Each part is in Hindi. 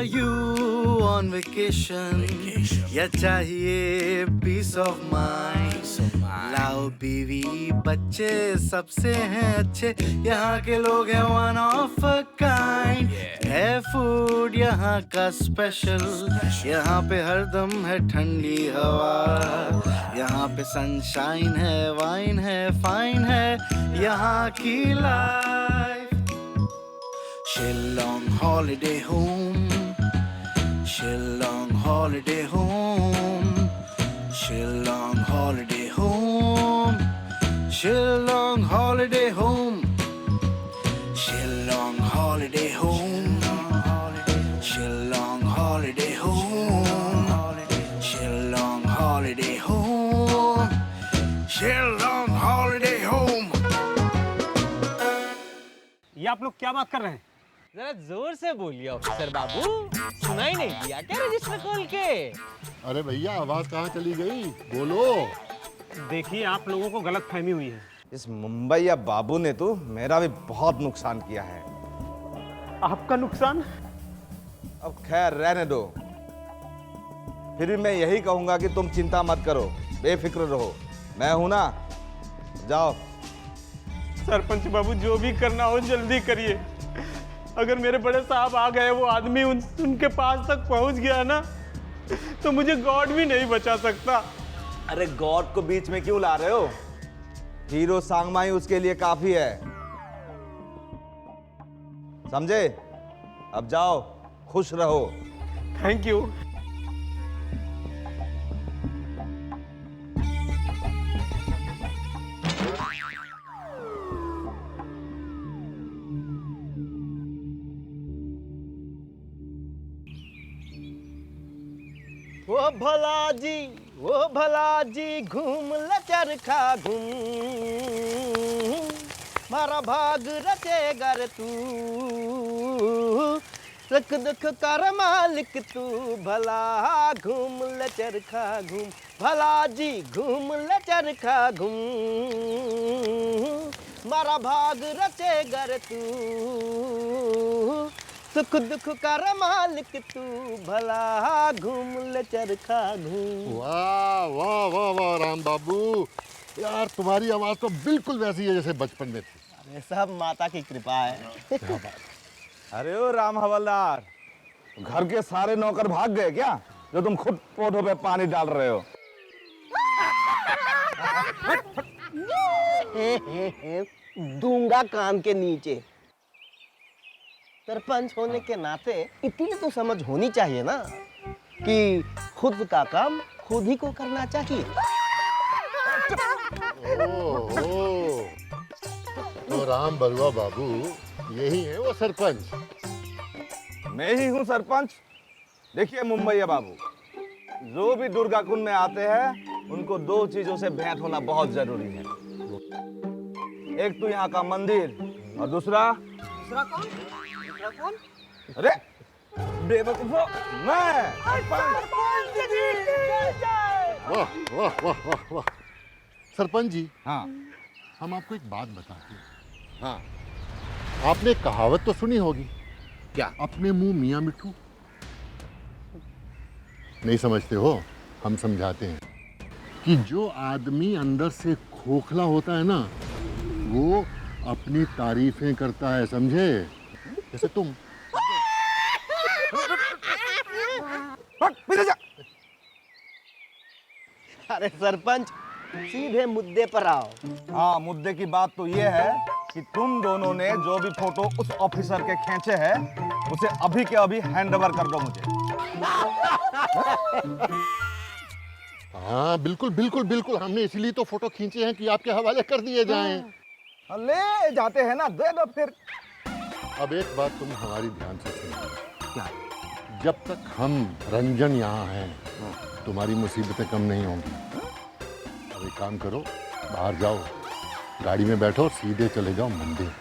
you on vacation? या चाहिए peace of mind? लाओ बीवी बच्चे सबसे हैं अच्छे, यहाँ के लोग हैं one of a kind. है फूड यहाँ का स्पेशल, यहाँ पे हरदम है ठंडी हवा, यहाँ पे सनशाइन है, वाइन है, फाइन है यहाँ की life. Shillong holiday home, Shillong holiday home, Shillong holiday home, Shillong holiday home, Shillong holiday home, Shillong holiday home, Shillong holiday home, Shillong holiday home. ये आप लोग क्या बात कर रहे हैं? जरा जोर से बोलिए ऑफिसर बाबू, सुनाई नहीं दिया क्या रजिस्टर खोल के? अरे भैया आवाज कहाँ चली गई, बोलो. देखिए आप लोगों को गलत फहमी हुई है. इस मुंबईया बाबू ने तो मेरा भी बहुत नुकसान किया है. आपका नुकसान? अब खैर रहने दो. फिर भी मैं यही कहूंगा कि तुम चिंता मत करो, बेफिक्र रहो, मैं हूं ना. जाओ. सरपंच बाबू जो भी करना हो जल्दी करिए. अगर मेरे बड़े साहब आ गए, वो आदमी उनके पास तक पहुंच गया ना, तो मुझे गॉड भी नहीं बचा सकता. अरे गॉड को बीच में क्यों ला रहे हो? हीरो सांगमाई उसके लिए काफी है, समझे? अब जाओ, खुश रहो. Thank you. वो भला जी घूम ल चरखा घूम, मारा भाग रचे गर तू, सुख दुख कर मालिक तू, भला घूम ल चरखा घूम, भला जी घूम ल चरखा घूम, मारा भाग रचे गर तू, सुख दुख कर मालिक तू, भला घूम ले चरखा घूम. वाह वाह वाह वाह राम बाबू, यार तुम्हारी आवाज तो बिल्कुल वैसी है जैसे बचपन में थी. अरे सब माता की कृपा है. अरे ओ राम हवलदार, घर के सारे नौकर भाग गए क्या, जो तुम खुद पौधों पे पानी डाल रहे हो? दूंगा कान के नीचे. सरपंच होने के नाते इतनी तो समझ होनी चाहिए ना कि खुद का काम खुद ही को करना चाहिए. ओह, तो राम बरुआ बाबू यही है वो सरपंच. मैं ही हूँ सरपंच. देखिए मुंबईया बाबू, जो भी दुर्गा कुंड में आते हैं उनको दो चीजों से भेंट होना बहुत जरूरी है. एक तो यहाँ का मंदिर और दूसरा कौन? अरे बेवकूफो, मैं. वाह वाह वाह वाह वाह. सरपंच जी, हाँ हम आपको एक बात बताते हैं. हाँ, आपने एक कहावत तो सुनी होगी, क्या? अपने मुंह मियाँ मिट्ठू. नहीं समझते हो? हम समझाते हैं कि जो आदमी अंदर से खोखला होता है ना, वो अपनी तारीफें करता है, समझे? जैसे तुम. अरे सरपंच, सीधे मुद्दे पर आओ. हाँ, मुद्दे की बात तो ये है कि तुम दोनों ने जो भी फोटो उस ऑफिसर के खींचे हैं, उसे अभी के अभी हैंडओवर कर दो मुझे. हाँ बिल्कुल बिल्कुल बिल्कुल, हमने इसलिए तो फोटो खींचे हैं कि आपके हवाले कर दिए जाएं. ले जाते हैं ना, दे दो फिर. अब एक बात तुम हमारी ध्यान से सुनो. क्या? जब तक हम रंजन यहाँ हैं, तुम्हारी मुसीबतें कम नहीं होंगी. अब एक काम करो, बाहर जाओ, गाड़ी में बैठो, सीधे चले जाओ मंदिर.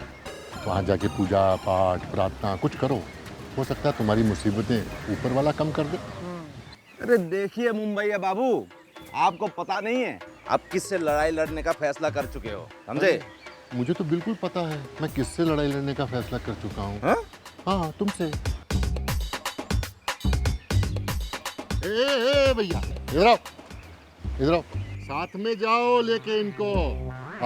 वहाँ जाके पूजा पाठ प्रार्थना कुछ करो. हो सकता है तुम्हारी मुसीबतें ऊपर वाला कम कर दे. अरे देखिए मुंबईया बाबू, आपको पता नहीं है आप किससे लड़ाई लड़ने का फैसला कर चुके हो, समझे? मुझे तो बिल्कुल पता है मैं किससे लड़ाई लड़ने का फैसला कर चुका हूँ. हाँ, तुमसे. भैया इधर आओ, इधर आओ, साथ में जाओ लेके इनको।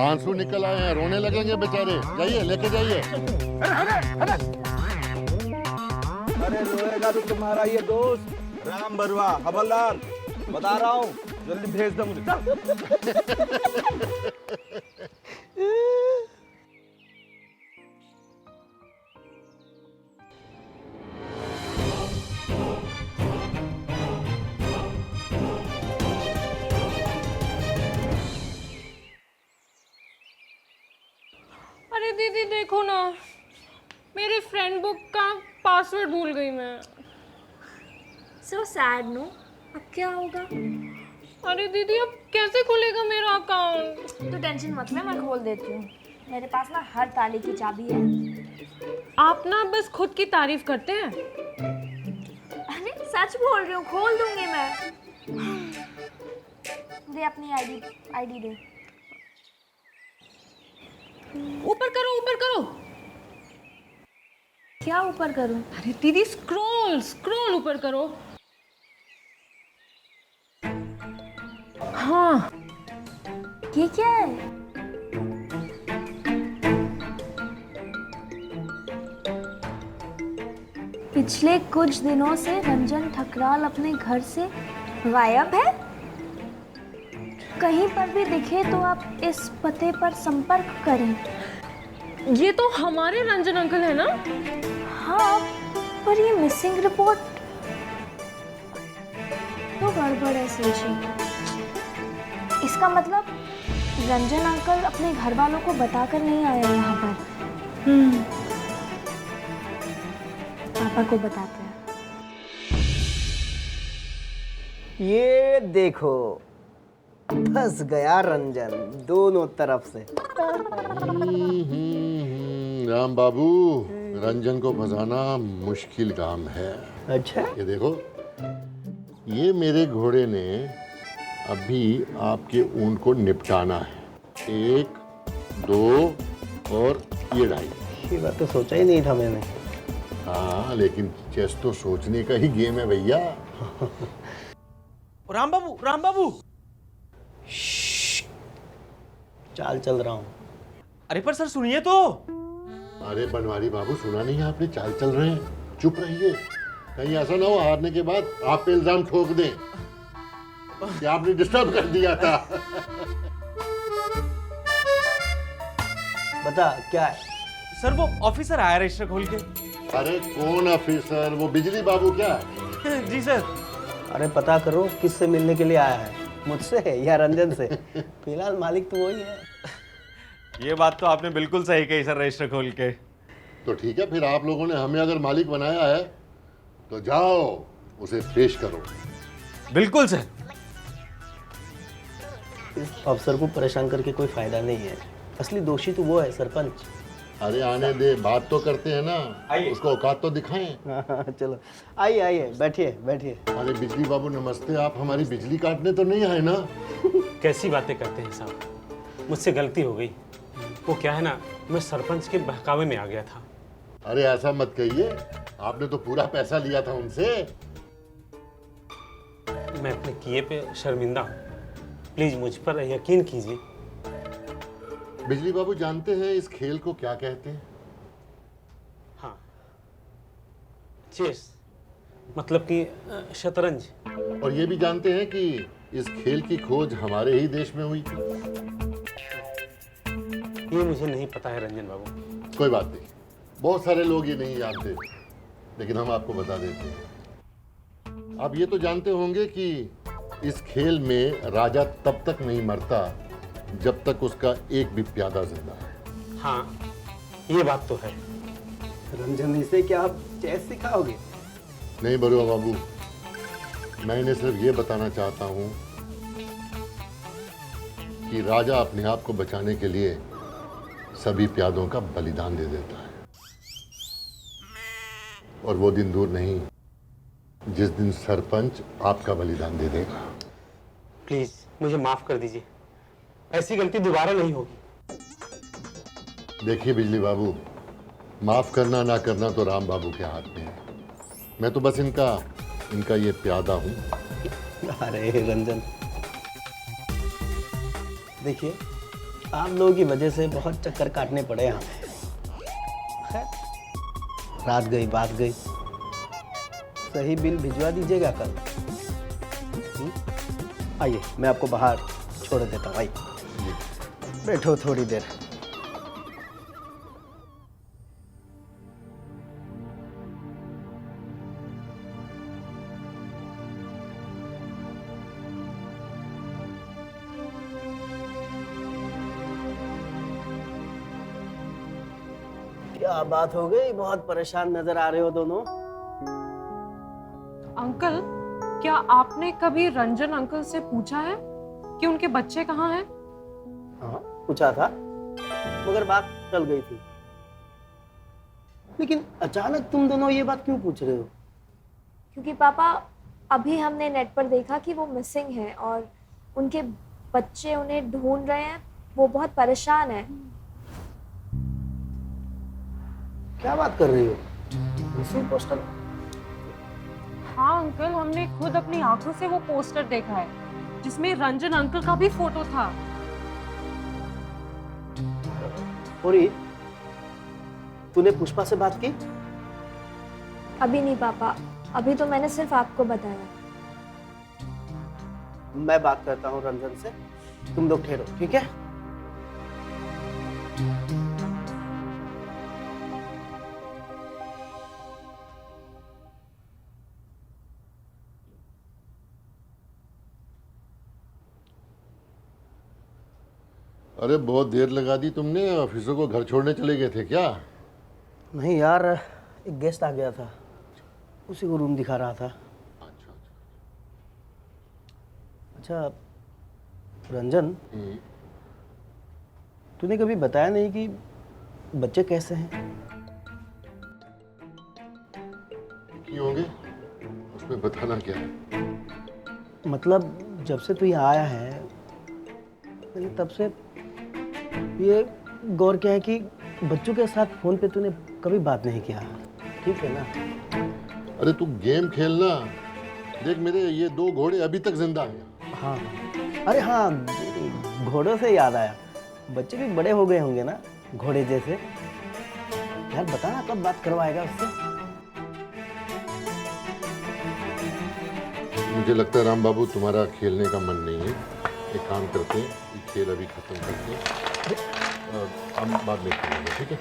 आंसू निकल आए हैं, रोने लगेंगे बेचारे। जाइए लेके जाइए। अरे रोएगा तो तुम्हारा ये दोस्त राम बरुआ हवलदार, बता रहा हूँ, जल्दी भेज दो मुझे। अरे दीदी देखो ना, मेरी फ्रेंड बुक का पासवर्ड भूल गई मैं। So sad no. अब क्या होगा? अरे दीदी अब कैसे खुलेगा मेरा अकाउंट? तो टेंशन मत ले, मैं खोल देती हूँ। मेरे पास ना हर ताले की चाबी है। आप ना बस खुद की तारीफ करते हैं। अरे सच बोल रही हूँ, खोल दूंगी मैं। दे अपनी आईडी दे। ऊपर करो, ऊपर करो। क्या ऊपर करूँ? अरे दीदी स्क्रॉल स्क्रॉल ऊपर करो। हाँ ये क्या है? पिछले कुछ दिनों से रंजन ठकराल अपने घर से गायब है। कहीं पर भी दिखे तो आप इस पते पर संपर्क करें। ये तो हमारे रंजन अंकल है ना? हाँ, पर ये मिसिंग रिपोर्ट तो गड़बड़ है सेठी। इसका मतलब रंजन अंकल अपने घर वालों को बताकर नहीं आया यहाँ पर। पापा को बताते हैं। ये देखो, फंस गया रंजन दोनों तरफ से। राम बाबू, रंजन को फंसाना मुश्किल काम है। अच्छा, ये देखो, ये मेरे घोड़े ने अभी आपके ऊंट को निपटाना है। 1, 2 और ये 2.5। ये बात तो सोचा ही नहीं था मैंने। हाँ, लेकिन चेस तो सोचने का ही गेम है भैया। राम बाबू। चाल चल रहा हूँ। अरे पर सर सुनिए तो। अरे बनवारी बाबू, सुना नहीं आपने? चाल चल रहे हैं, चुप रहिए। कहीं ऐसा ना हो हारने के बाद आप पे इल्जाम ठोक दें कि आपने डिस्टर्ब कर दिया था। बता क्या है? सर वो ऑफिसर आया रजिस्टर खोल के। अरे कौन ऑफिसर? वो बिजली बाबू क्या है? जी सर। अरे पता करो किससे मिलने के लिए आया है, मुझसे या रंजन से? फिलहाल मालिक तो वही है। ये बात तो आपने बिल्कुल सही कही सर, रजिस्टर खोल के। तो ठीक है, फिर आप लोगों ने हमें अगर मालिक बनाया है तो जाओ उसे पेश करो। बिल्कुल सर। इस अफसर को परेशान करके कोई फायदा नहीं है। असली दोषी तो वो है, सरपंच। अरे आने दे, बात तो करते हैं ना। आइए। उसको औकात तो दिखाएं। हाँ, चलो आइए आइए, बैठिए बैठिए। अरे बिजली बाबू नमस्ते, आप हमारी बिजली काटने तो नहीं आए ना? कैसी बातें करते हैं साहब, मुझसे गलती हो गई। वो क्या है ना, मैं सरपंच के बहकावे में आ गया था। अरे ऐसा मत कहिए, आपने तो पूरा पैसा लिया था उनसे। मैं अपने किए पे शर्मिंदा हूँ, प्लीज मुझ पर यकीन कीजिए। बिजली बाबू जानते हैं इस खेल को क्या कहते हैं? हाँ, चेस मतलब कि शतरंज। और ये भी जानते हैं कि इस खेल की खोज हमारे ही देश में हुई थी। ये मुझे नहीं पता है रंजन बाबू। कोई बात नहीं, बहुत सारे लोग ये नहीं जानते, लेकिन हम आपको बता देते हैं। आप ये तो जानते होंगे कि इस खेल में राजा तब तक नहीं मरता जब तक उसका एक भी प्यादा जिंदा है। हाँ, ये बात तो है। रंजन, इसे क्या आप चेस सिखाओगे? नहीं बरुआ बाबू, मैं इन्हें सिर्फ ये बताना चाहता हूँ कि राजा अपने आप को बचाने के लिए सभी प्यादों का बलिदान दे देता है। और वो दिन दूर नहीं जिस दिन सरपंच आपका बलिदान दे देगा। प्लीज मुझे माफ कर दीजिए, ऐसी गलती दोबारा नहीं होगी। देखिए बिजली बाबू, माफ करना ना करना तो राम बाबू के हाथ में है। मैं तो बस इनका इनका ये प्यादा हूँ। अरे रंजन, देखिए आप लोगों की वजह से बहुत चक्कर काटने पड़े यहाँ पे। खैर, रात गई बात गई, सही बिल भिजवा दीजिएगा कल। आइए मैं आपको बाहर छोड़ देता हूँ, आइए बैठो थोड़ी देर। क्या बात हो गई, बहुत परेशान नजर आ रहे हो दोनों। अंकल, क्या आपने कभी रंजन अंकल से पूछा है कि उनके बच्चे कहाँ हैं? हाँ पूछा था, मगर बात टल गई थी। लेकिन अचानक तुम दोनों ये बात क्यों पूछ रहे हो? क्योंकि पापा अभी हमने नेट पर देखा कि वो मिसिंग है और उनके बच्चे उन्हें ढूंढ रहे हैं, वो बहुत परेशान है। क्या बात कर रही हो? Missing poster? हाँ अंकल, हमने खुद अपनी आंखों से वो पोस्टर देखा है जिसमें रंजन अंकल का भी फोटो था। और तूने पुष्पा से बात की? अभी नहीं पापा, अभी तो मैंने सिर्फ आपको बताया। मैं बात करता हूँ रंजन से, तुम लोग ठहरो, ठीक है? अरे बहुत देर लगा दी तुमने, ऑफिसर को घर छोड़ने चले गए थे क्या? नहीं यार, एक गेस्ट आ गया था, उसी को रूम दिखा रहा था। अच्छा अच्छा रंजन, तूने कभी बताया नहीं कि बच्चे कैसे हैं? क्यों होंगे, उसमें बताना क्या है? मतलब जब से तू यहाँ आया है, मैंने तब से ये गौर किया है कि बच्चों के साथ फोन पे तूने कभी बात नहीं किया, ठीक है ना? अरे तू गेम खेलना, देख मेरे ये 2 घोड़े अभी तक जिंदा हैं। हाँ, अरे हाँ, घोड़ों से याद आया, बच्चे भी बड़े हो गए होंगे ना घोड़े जैसे। यार बता ना कब बात करवाएगा उससे? मुझे लगता है राम बाबू तुम्हारा खेलने का मन नहीं है। एक काम करते हैं, ये खेल अभी खत्म करते हैं, हम बाद में खेलेंगे, ठीक है?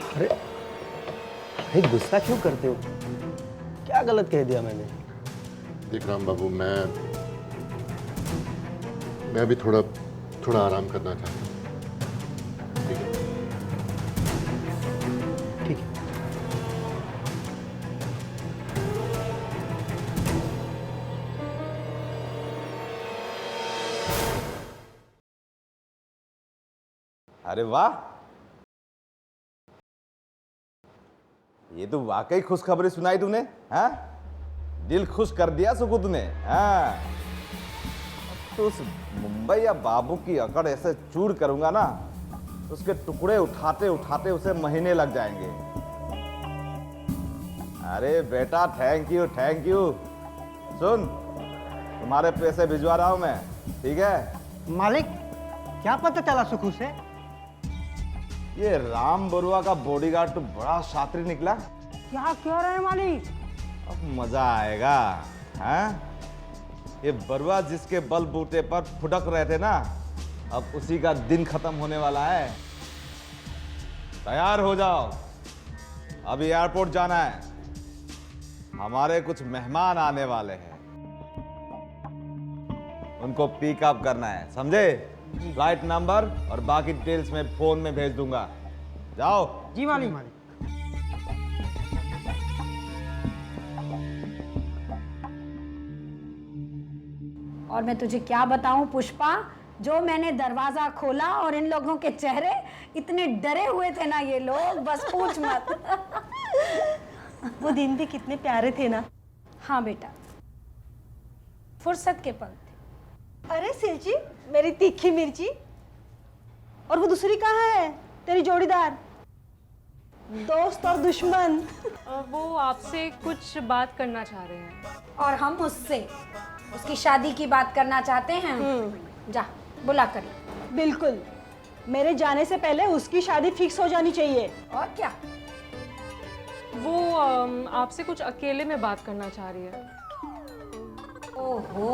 अरे गुस्सा क्यों करते हो? क्या गलत कह दिया मैंने? देख राम बाबू, मैं अभी थोड़ा आराम करना चाहता हूँ, ठीक है? ठीक है। अरे वाह, ये तो वाकई खुशखबरी सुनाई तूने। हाँ, दिल खुश कर दिया सुकू तूने। हाँ, तो उस मुंबई या बाबू की अकड़ ऐसे चूर करूंगा ना, उसके टुकड़े उठाते उठाते उसे महीने लग जाएंगे। अरे बेटा, थैंक यू थैंक यू। सुन, तुम्हारे पैसे भिजवा रहा हूं मैं, ठीक है? मालिक, क्या पता चला सुखू से? ये राम बरुआ का बॉडीगार्ड तो बड़ा शातिर निकला। क्या कह रहे हैं मालिक? अब मजा आएगा। हाँ, ये बरुआ जिसके बलबूते पर फुटक रहे थे ना, अब उसी का दिन खत्म होने वाला है। तैयार हो जाओ, अभी एयरपोर्ट जाना है, हमारे कुछ मेहमान आने वाले हैं, उनको पिकअप करना है, समझे? फ्लाइट नंबर और बाकी डिटेल्स में फोन में भेज दूंगा। जाओ। जी मालिक। और मैं तुझे क्या बताऊं पुष्पा, जो मैंने दरवाजा खोला और इन लोगों के चेहरे इतने डरे हुए थे ना ये लोग, बस पूछ मत। वो दिन भी कितने प्यारे थे ना। हाँ बेटा, फुर्सत के पल थे। अरे सिलची, मेरी तीखी मिर्ची, और वो दूसरी कहाँ है तेरी जोड़ीदार? दोस्त और दुश्मन। वो आपसे कुछ बात करना चाह रहे हैं। और हम उससे उसकी शादी की बात करना चाहते हैं। जा बुला कर ले। बिल्कुल, मेरे जाने से पहले उसकी शादी फिक्स हो जानी चाहिए। और क्या? वो आपसे कुछ अकेले में बात करना चाह रही है। ओहो,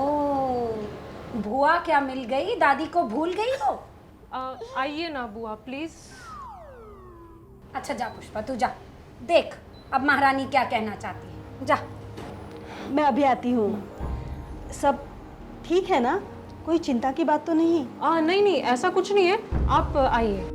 बुआ क्या मिल गई? दादी को भूल गई वो? आइए ना बुआ प्लीज। अच्छा जा पुष्पा, तू जा, देख अब महारानी क्या कहना चाहती है। जा। मैं अभी आती हूँ। सब ठीक है ना? कोई चिंता की बात तो नहीं? नहीं नहीं, ऐसा कुछ नहीं है, आप आइए।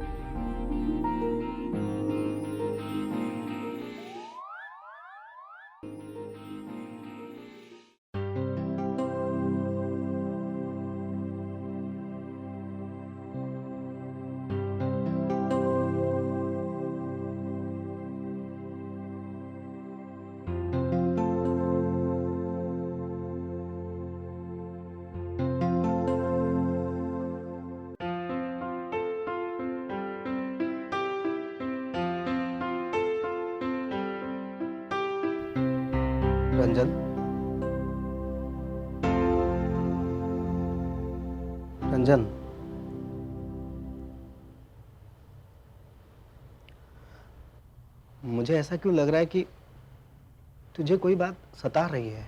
रंजन, रंजन, मुझे ऐसा क्यों लग रहा है कि तुझे कोई बात सता रही है?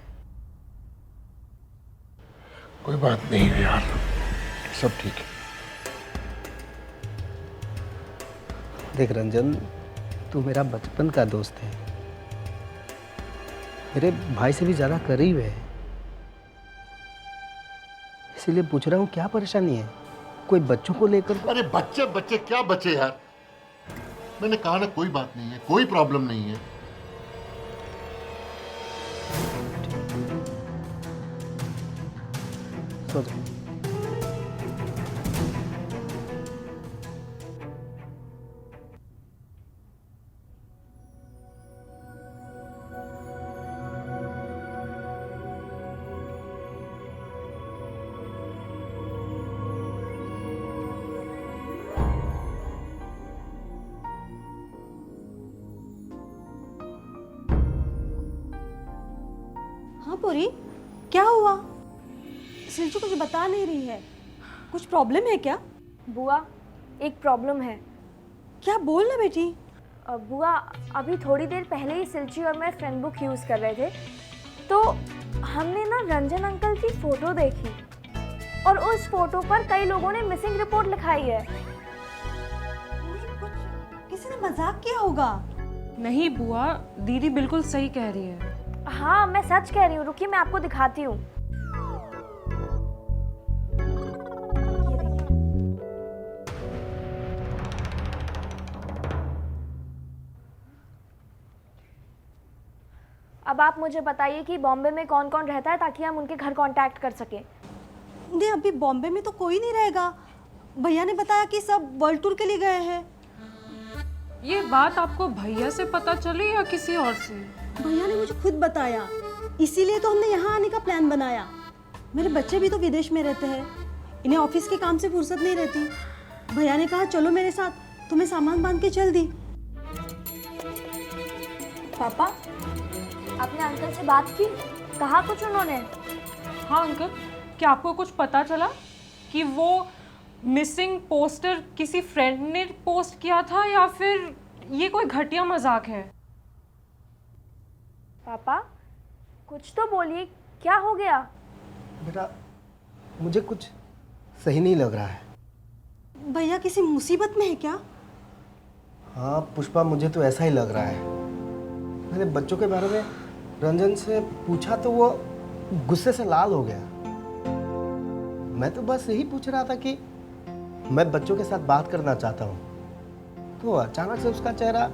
कोई बात नहीं है यार, सब ठीक है। देख रंजन, तू मेरा बचपन का दोस्त है, मेरे भाई से भी ज्यादा करीब है, इसीलिए पूछ रहा हूँ क्या परेशानी है? कोई बच्चों को लेकर? अरे बच्चे बच्चे क्या बच्चे यार, मैंने कहा ना कोई बात नहीं है, कोई प्रॉब्लम नहीं है। सो जाओ। हाँ पूरी, क्या हुआ? सिल्चू कुछ बता नहीं रही है। कुछ प्रॉब्लम है क्या? बुआ, एक प्रॉब्लम है। क्या? बोल ना बेटी। बुआ, अभी थोड़ी देर पहले ही सिल्ची और मैं फ्रेंड बुक यूज़ कर रहे थे, तो हमने ना रंजन अंकल की फ़ोटो देखी और उस फोटो पर कई लोगों ने मिसिंग रिपोर्ट लिखाई है। किसी ने मजाक किया होगा। नहीं बुआ, दीदी बिल्कुल सही कह रही है। हाँ, मैं सच कह रही हूँ, रुकिए मैं आपको दिखाती हूँ। अब आप मुझे बताइए कि बॉम्बे में कौन कौन रहता है ताकि हम उनके घर कांटेक्ट कर सकें। नहीं, अभी बॉम्बे में तो कोई नहीं रहेगा। भैया ने बताया कि सब वर्ल्ड टूर के लिए गए हैं। ये बात आपको भैया से पता चली या किसी और से? भैया ने मुझे खुद बताया, इसीलिए तो हमने यहाँ आने का प्लान बनाया। मेरे बच्चे भी तो विदेश में रहते हैं, इन्हें ऑफिस के काम से फुर्सत नहीं रहती। भैया ने कहा चलो मेरे साथ, तुम्हें सामान बांध के चल दी। पापा, आपने अंकल से बात की? कहा कुछ उन्होंने? हाँ अंकल, क्या आपको कुछ पता चला कि वो मिसिंग पोस्टर किसी फ्रेंड ने पोस्ट किया था या फिर ये कोई घटिया मजाक है? पापा, कुछ तो बोलिए, क्या हो गया? बेटा, मुझे कुछ सही नहीं लग रहा है। भैया किसी मुसीबत में है क्या? हाँ पुष्पा, मुझे तो ऐसा ही लग रहा है। मैंने बच्चों के बारे में रंजन से पूछा तो वो गुस्से से लाल हो गया। मैं तो बस यही पूछ रहा था कि मैं बच्चों के साथ बात करना चाहता हूँ, तो अचानक से उसका चेहरा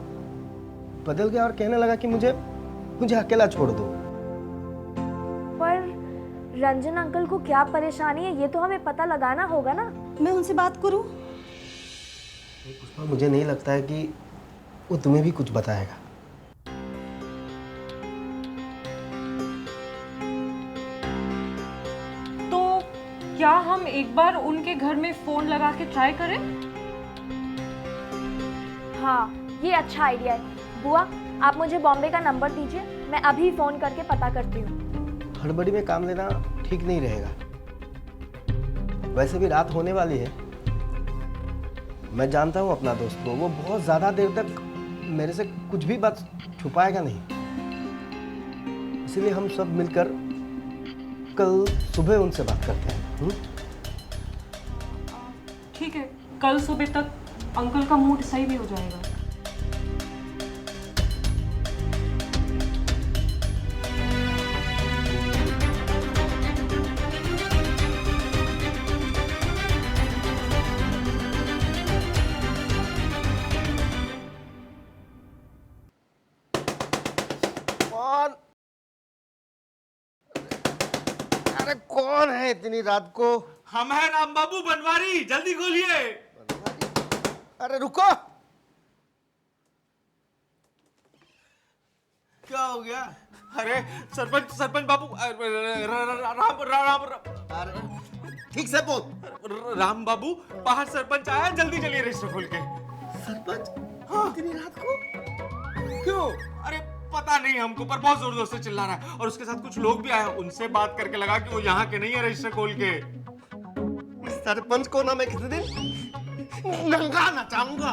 बदल गया और कहने लगा कि मुझे अकेला छोड़ दो। पर रंजन अंकल को क्या परेशानी है ये तो हमें पता लगाना होगा ना। मैं उनसे बात करूं? पुष्पा, मुझे नहीं लगता है कि वो तुम्हें भी कुछ बताएगा। तो क्या हम एक बार उनके घर में फोन लगा के ट्राई करें? हाँ, ये अच्छा आइडिया है। बुआ, आप मुझे बॉम्बे का नंबर दीजिए, मैं अभी फ़ोन करके पता करती हूँ। हड़बड़ी में काम लेना ठीक नहीं रहेगा। वैसे भी रात होने वाली है। मैं जानता हूँ अपना दोस्त को, वो बहुत ज़्यादा देर तक मेरे से कुछ भी बात छुपाएगा नहीं। इसलिए हम सब मिलकर कल सुबह उनसे बात करते हैं। ठीक है, कल सुबह तक अंकल का मूड सही भी हो जाएगा। अरे कौन है इतनी रात को? हम हैं राम बाबू बनवारी, जल्दी खोलिए। अरे रुको, क्या हो गया? अरे सरपंच बाबू, राम ठीक से बोल। राम बाबू, बाहर सरपंच आया, जल्दी चलिए रजिस्टर खोल के। सरपंच? हाँ। इतनी रात को? क्यों? अरे पता नहीं हमको, पर बहुत जोर जोर से चिल्ला रहा है और उसके साथ कुछ लोग भी आए हैं। उनसे बात करके लगा कि वो यहाँ के नहीं है, रजिस्टर खोल के। सरपंच को ना मैं किसी दिन नंगा नचाऊंगा।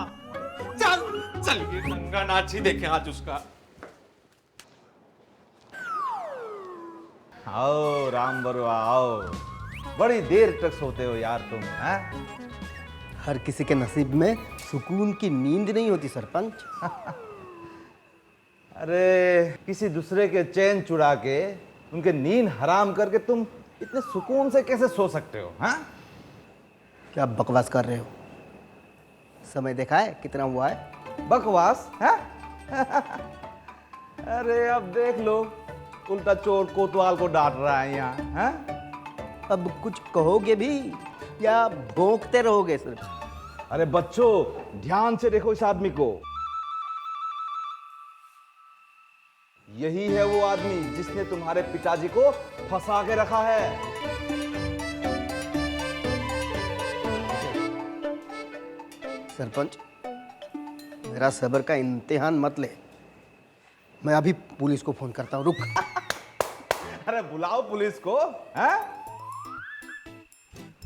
चलिए नंगा नाच ही देखें आज उसका। आओ राम बरुआ आओ, बड़ी देर तक सोते हो यार तुम, हैं? हर किसी के नसीब में सुकून की नींद नहीं होती सरपंच। अरे किसी दूसरे के चैन चुरा के उनके नींद हराम करके तुम इतने सुकून से कैसे सो सकते हो? हाँ, क्या बकवास कर रहे हो? समय देखा है कितना हुआ है? बकवास है? अरे अब देख लो, उल्टा चोर कोतवाल को डांट रहा है यहाँ, हैं? अब कुछ कहोगे भी या भौंकते रहोगे सिर्फ? अरे बच्चों, ध्यान से देखो इस आदमी को। यही है वो आदमी जिसने तुम्हारे पिताजी को फंसा के रखा है। सरपंच, मेरा सब्र का इम्तिहान मत ले। मैं अभी पुलिस को फोन करता हूँ, रुक। अरे बुलाओ पुलिस को, हैं?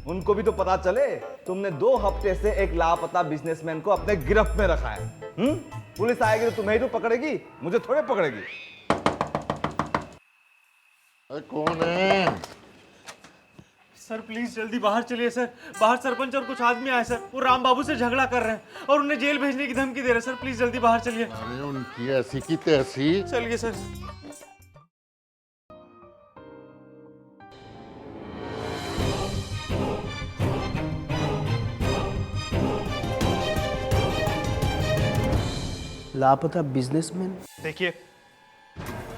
उनको भी तो पता चले तुमने 2 हफ्ते से एक लापता बिजनेसमैन को अपने गिरफ्त में रखा है। पुलिस आएगी तो तुम्हें ही तो पकड़ेगी, मुझे थोड़े पकड़ेगी। अरे कौन है? सर प्लीज जल्दी बाहर चलिए सर, बाहर सरपंच और कुछ आदमी आए सर, वो राम बाबू से झगड़ा कर रहे हैं और उन्हें जेल भेजने की धमकी दे रहे हैं सर, प्लीज जल्दी बाहर चलिए। अरे उनकी ऐसी की तैसी। चलिए सर। लापता बिजनेसमैन? देखिए,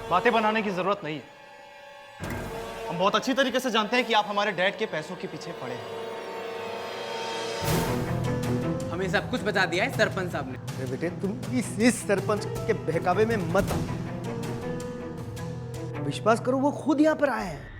बातें बनाने की जरूरत नहीं है। हम बहुत अच्छी तरीके से जानते हैं कि आप हमारे डैड के पैसों के पीछे पड़े हैं। हमें सब कुछ बता दिया है सरपंच साहब ने। अरे बेटे, तुम इस सरपंच के बहकावे में मत। विश्वास करो, वो खुद यहाँ पर आए हैं।